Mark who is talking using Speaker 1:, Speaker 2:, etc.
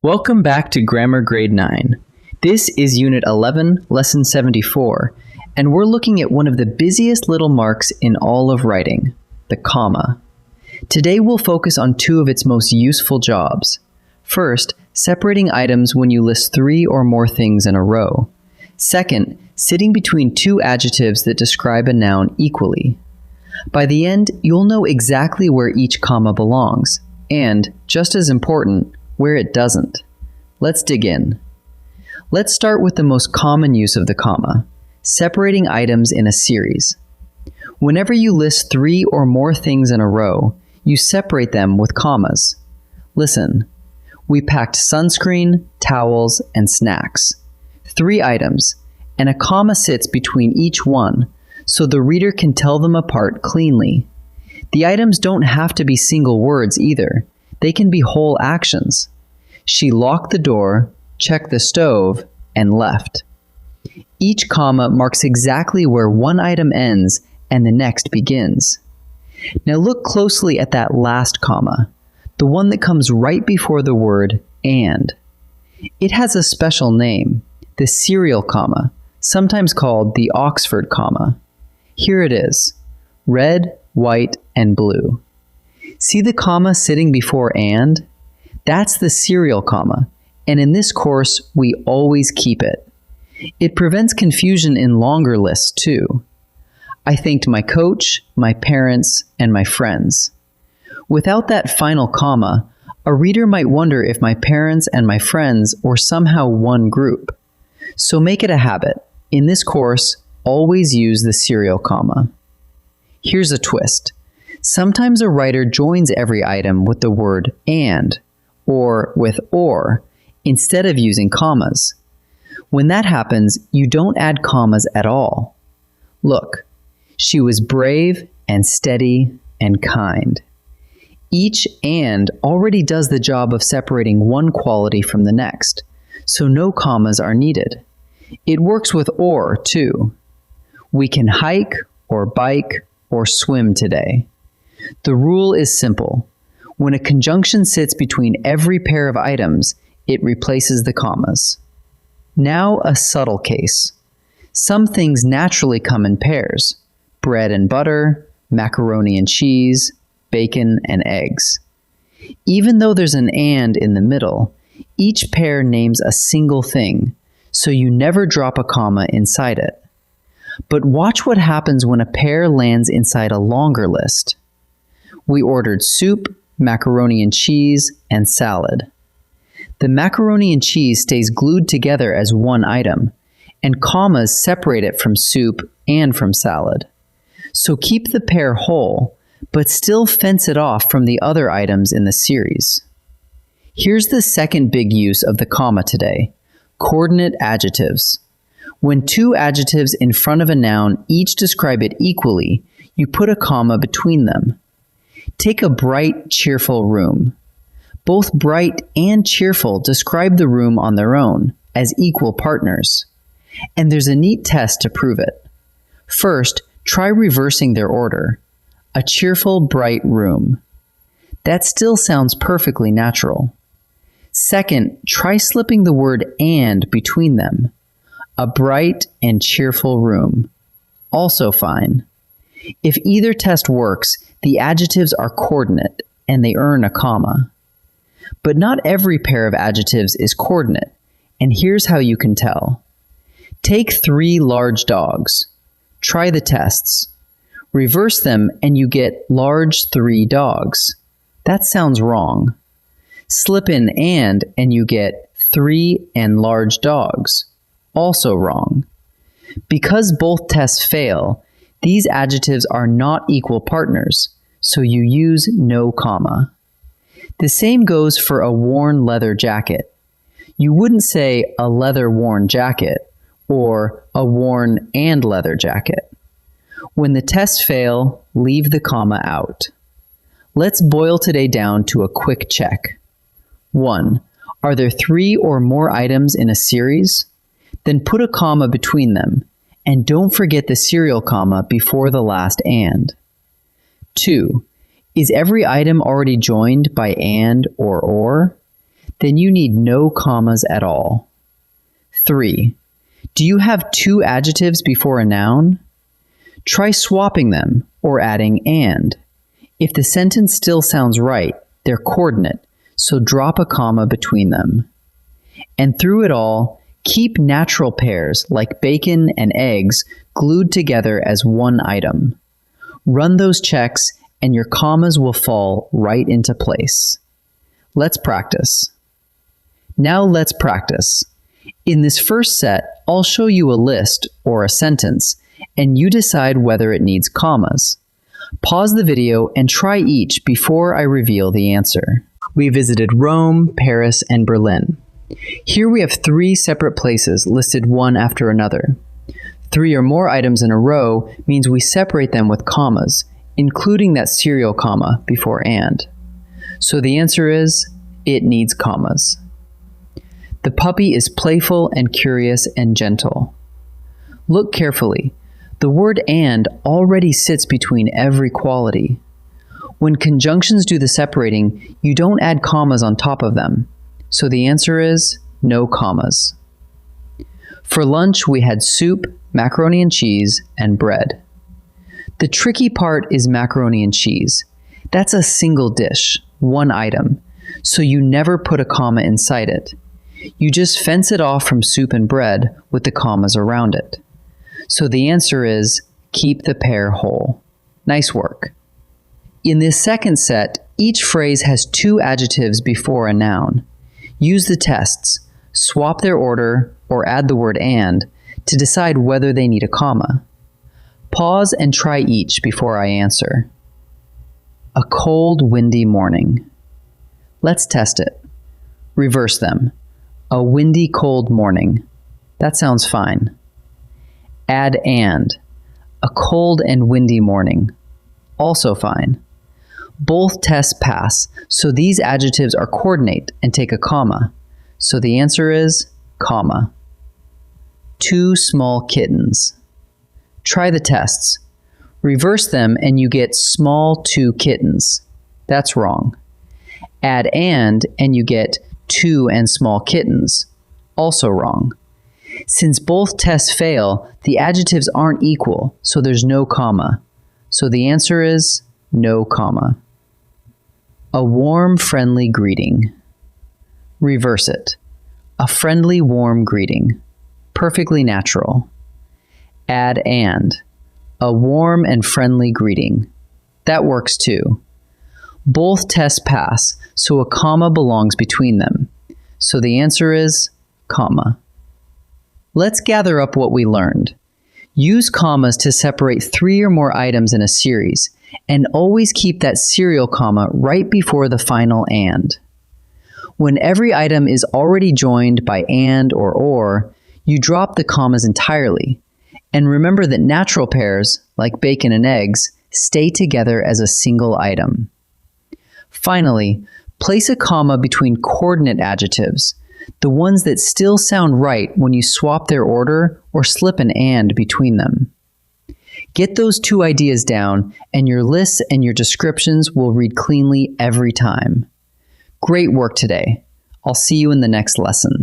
Speaker 1: Welcome back to Grammar Grade 9. This is Unit 11, Lesson 74, and we're looking at one of the busiest little marks in all of writing, the comma. Today we'll focus on two of its most useful jobs. First, separating items when you list three or more things in a row. Second, sitting between two adjectives that describe a noun equally. By the end, you'll know exactly where each comma belongs, and, just as important, where it doesn't. Let's dig in. Let's start with the most common use of the comma, separating items in a series. Whenever you list three or more things in a row, you separate them with commas. Listen, we packed sunscreen, towels, and snacks. 3 items, and a comma sits between each one, so the reader can tell them apart cleanly. The items don't have to be single words either. They can be whole actions. She locked the door, checked the stove, and left. Each comma marks exactly where one item ends and the next begins. Now look closely at that last comma, the one that comes right before the word and. It has a special name, the serial comma, sometimes called the Oxford comma. Here it is, red, white, and blue. See the comma sitting before and? That's the serial comma, and in this course, we always keep it. It prevents confusion in longer lists too. I thanked my coach, my parents, and my friends. Without that final comma, a reader might wonder if my parents and my friends were somehow one group. So make it a habit. In this course, always use the serial comma. Here's a twist. Sometimes a writer joins every item with the word and, or with or, instead of using commas. When that happens, you don't add commas at all. Look, she was brave and steady and kind. Each and already does the job of separating one quality from the next, so no commas are needed. It works with or, too. We can hike or bike or swim today. The rule is simple. When a conjunction sits between every pair of items, it replaces the commas. Now a subtle case. Some things naturally come in pairs: bread and butter, macaroni and cheese, bacon and eggs. Even though there's an and in the middle, each pair names a single thing, so you never drop a comma inside it. But watch what happens when a pair lands inside a longer list. We ordered soup, macaroni and cheese, and salad. The macaroni and cheese stays glued together as one item, and commas separate it from soup and from salad. So keep the pair whole, but still fence it off from the other items in the series. Here's the second big use of the comma today: coordinate adjectives. When two adjectives in front of a noun each describe it equally, you put a comma between them. Take a bright, cheerful room. Both bright and cheerful describe the room on their own, as equal partners. And there's a neat test to prove it. First, try reversing their order. A cheerful, bright room. That still sounds perfectly natural. Second, try slipping the word and between them. A bright and cheerful room. Also fine. If either test works, the adjectives are coordinate and they earn a comma. But not every pair of adjectives is coordinate, and here's how you can tell. Take 3 large dogs. Try the tests. Reverse them and you get large 3 dogs. That sounds wrong. Slip in and you get 3 and large dogs. Also wrong. Because both tests fail, these adjectives are not equal partners, so you use no comma. The same goes for a worn leather jacket. You wouldn't say a leather-worn jacket or a worn and leather jacket. When the tests fail, leave the comma out. Let's boil today down to a quick check. 1. Are there 3 or more items in a series? Then put a comma between them, and don't forget the serial comma before the last and. 2. Is every item already joined by and or? Then you need no commas at all. 3. Do you have 2 adjectives before a noun? Try swapping them or adding and. If the sentence still sounds right, they're coordinate, so drop a comma between them. And through it all, keep natural pairs like bacon and eggs glued together as one item. Run those checks and your commas will fall right into place. Let's practice. Now let's practice. In this first set, I'll show you a list or a sentence, and you decide whether it needs commas. Pause the video and try each before I reveal the answer. We visited Rome, Paris, and Berlin. Here we have 3 separate places listed one after another. 3 or more items in a row means we separate them with commas, including that serial comma before and. So the answer is, it needs commas. The puppy is playful and curious and gentle. Look carefully. The word and already sits between every quality. When conjunctions do the separating, you don't add commas on top of them. So the answer is no commas. For lunch, we had soup, macaroni and cheese, and bread. The tricky part is macaroni and cheese. That's a single dish, one item, so you never put a comma inside it. You just fence it off from soup and bread with the commas around it. So the answer is keep the pair whole. Nice work. In this second set, each phrase has 2 adjectives before a noun. Use the tests, swap their order, or add the word and to decide whether they need a comma. Pause and try each before I answer. A cold, windy morning. Let's test it. Reverse them. A windy, cold morning. That sounds fine. Add and. A cold and windy morning. Also fine. Both tests pass, so these adjectives are coordinate and take a comma. So the answer is comma. 2 small kittens. Try the tests. Reverse them and you get small 2 kittens. That's wrong. Add and you get 2 and small kittens. Also wrong. Since both tests fail, the adjectives aren't equal, so there's no comma. So the answer is no comma. A warm, friendly greeting. Reverse it. A friendly, warm greeting. Perfectly natural. Add and. A warm and friendly greeting. That works too. Both tests pass, so a comma belongs between them. So the answer is comma. Let's gather up what we learned. Use commas to separate 3 or more items in a series, and always keep that serial comma right before the final and. When every item is already joined by and or, you drop the commas entirely. And remember that natural pairs, like bacon and eggs, stay together as a single item. Finally, place a comma between coordinate adjectives, the ones that still sound right when you swap their order or slip an and between them. Get those 2 ideas down, and your lists and your descriptions will read cleanly every time. Great work today. I'll see you in the next lesson.